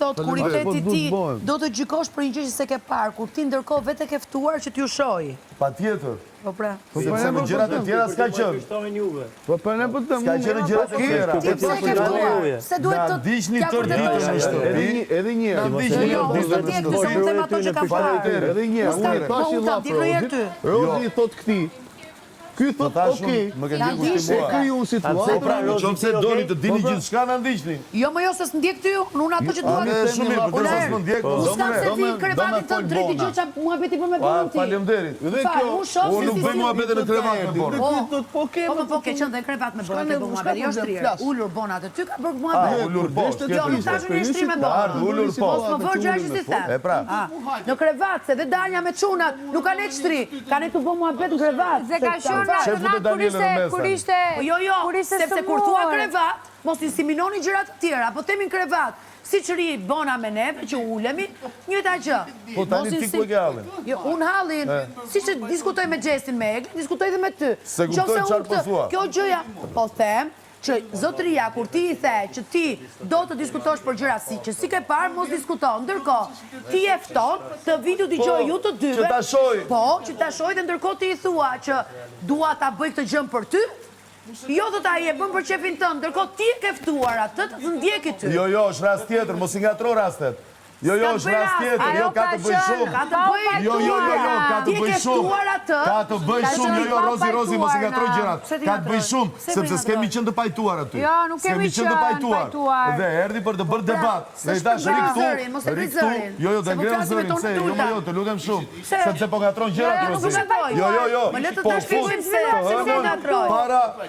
thot kur i theti ti do të gjykosh për një gjë që se ke parë, kur ti ndërkohë vetë ke ftuar që t'ju shohë. Patjetër. Po pra. Sepse në gjërat e tjera s'ka qenë. Po për ne po të S'ka qenë në gjërat e tjera. Ti pse ke ftuar? Se duhet të diçni tërë ditën në shtëpi. Edhe një herë. Mos ti e kësaj them ato që kam parë. Edhe një herë. Unë tash i llaf. Rozi i thot këtij. Ky thot okay. Më ke ndjekur ti mua. Ky unë situatë. Pra, nëse doni të dini gjithçka na ndiqni. Jo, më jo se s'ndjek ty, unë ato që dua. Shumë mirë, por sa s'më ndjek, S'kam se ti krevatin të drejtë gjë që muhabeti për me bënë ti. Faleminderit. Dhe kjo, unë nuk bëj muhabete në krevat me bonë. Po ke. Po ke qenë në krevat me bonë, po muhabeti jo shtrirë. Ulur bonat aty ka bërë muhabet. Ulur poshtë. Jo, nuk tash në shtrim me bonë. Ulur poshtë. Mos më vër gjë si the. E pra. Në krevat se dhe danja me çunat, nuk kanë shtri, kanë të bëjnë muhabet në krevat. Se ka qenë kur ishte Jo, sepse kur thua krevat, mos inseminoni gjërat të tjera, po themin krevat. Siç ri bona me neve që ulemi, njëjta gjë. Po tani ti ku e ke hallin? Jo, unë hallin, siç e diskutoj me Xhesin me Eglin, diskutoj edhe me ty. Se kuptoj çfarë po thua. Kjo gjëja, po them që zotëria kur ti i the që ti do të diskutosh për gjëra që si ke parë, mos diskuto. Ndërkohë, ti e fton të vi të dëgjoj ju të dyve. Që ta shoj. Po, që ta shoj dhe ndërkohë ti i thua që dua ta bëj këtë gjën për ty. Jo do ta je bën për çefin tënd, ndërkohë ti e ke ftuar atë të ndjekë ty. Jo, është rast tjetër, mos i ngatro rastet. Jo, është rast tjetër, jo ka të bëj shumë. Ka të bëj. Jo, ka të bëj shumë. Ka të bëj shumë, jo, Rozi, mos i ngatroj gjërat. Ka të bëj shumë, sepse s'kemi qenë të pajtuar aty. Jo, nuk kemi qenë të pajtuar. Dhe erdhi për të bërë debat. Dhe i tash ri këtu. Jo, të ngrem zërin, pse? Jo, të lutem shumë. Sepse po ngatron gjërat, Rozi. Jo. Më le të ta shpjegojmë se po ngatroj.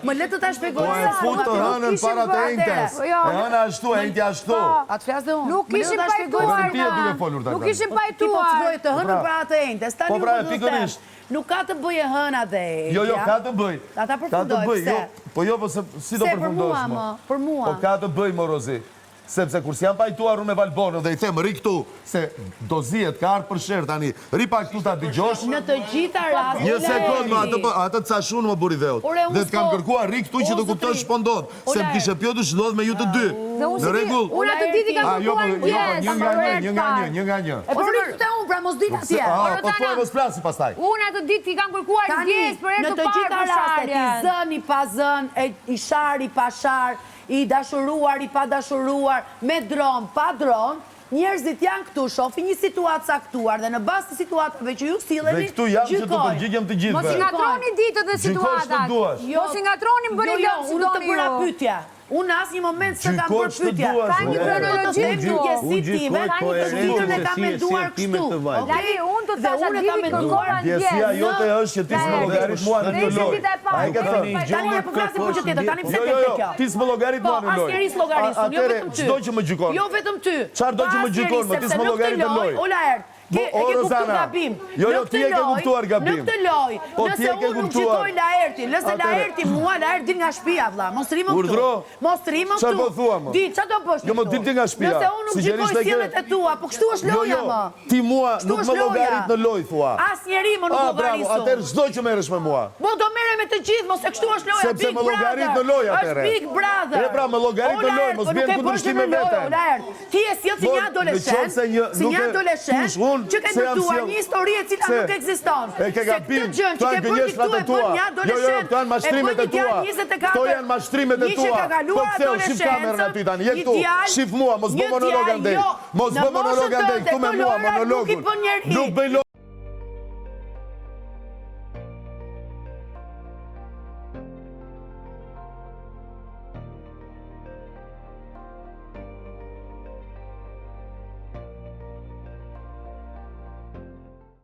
Më le të ta shpjegojmë. Po e fut të hënën para të enjtes. E hëna ashtu, e enjtja ashtu. Atë flas dhe unë. Nuk kishim pajtuar. Nuk ishim pajtuar. Ti po filloi të hënën para të enjtes. Po pra, pikërisht. Nuk ka të bëjë hëna dhe. Jo, ka të bëj. Ata përfundoj. Po jo, po si do përfundosh më? Për mua. Po ka të bëj, Morozi. Sepse kur si jam pajtuar unë me Valbonën dhe i them ri këtu se do zihet ka ardhur për sherr tani. Ri pak këtu ta dëgjosh. Në të gjitha rastet. Një sekond, atë ca shumë më buri dheut. Dhe të kam kërkuar ri këtu që të kuptosh ç'po ndodh, se më kishe pyetur ç'ndodh me ju të dy. Në rregull. Unë atë ditë kam kërkuar një nga një. E po rit të unë pra mos dit atje. Po thuaj mos flasi pastaj. Unë atë ditë i kam kërkuar ndjes për herë të parë për sharjen. I zën, i pa zën, i shar, i pa shar, i dashuruar, i pa dashuruar, me dron, pa dron, njerëzit janë këtu, shofi një situatë caktuar dhe në bazë të situatave që ju silleni, gjykojnë. Dhe këtu jam që të përgjigjem të gjithëve. Mos i ngatroni ditët dhe situatat. Gjykosh Mos i ngatroni bëni lëndë si doni ju. Unë të bëra pyetja. Unë në asnjë moment s'e kam bërë pyetja. Ka një kronologji time, e kam menduar kështu. Lali, unë të thashë atë ditë kërkova ndjes. Ndjesia jote është që ti s'më llogarit mua në këtë lojë. Ai ka thënë tani po flasim për gjë tjetër, tani pse ke kjo? Ti s'më llogarit mua në lojë. Asnjëri s'llogarisun, jo vetëm ty. Çdo që më gjykon. Jo vetëm ty. Çfarë do që më gjykon, ti s'më llogarit në lojë. Ola erdh. Ti e ke kuptuar gabim. Jo, ti e ke kuptuar gabim. Në këtë lojë. Nëse unë nuk gjykoj Laertin, nëse Laerti mua Laert din nga shtëpia vëlla. Mos rrimë këtu. Mos rrimë këtu. Çfarë po thua më? Di, çfarë do bësh? Jo, më dil ti nga shtëpia. Nëse unë nuk gjykoj sjelljet e tua, po kështu është loja më. Ti mua nuk më llogarit në lojë thua. Asnjëri më nuk llogarisun. Bravo, atëherë çdo që merresh me mua. Po do merrem me të gjithë, mos e kështu është loja. Sepse më llogarit në lojë atëherë. Big brother. E pra, më llogarit në lojë, mos vjen kundërshtim me veten. Ti je sjell si një adoleshent, si një adoleshent që ke ndërtuar një histori e cila nuk ekziston. E ke gabim. Këto janë gënjeshtrat e tua. Jo, këto janë mashtrimet e tua. Këto janë mashtrimet e tua. Po ktheu, shif kamerën aty tani. Je këtu. Shif mua, mos bë monolog andej. Mos bë monolog andej këtu me mua, monologun. Nuk bëj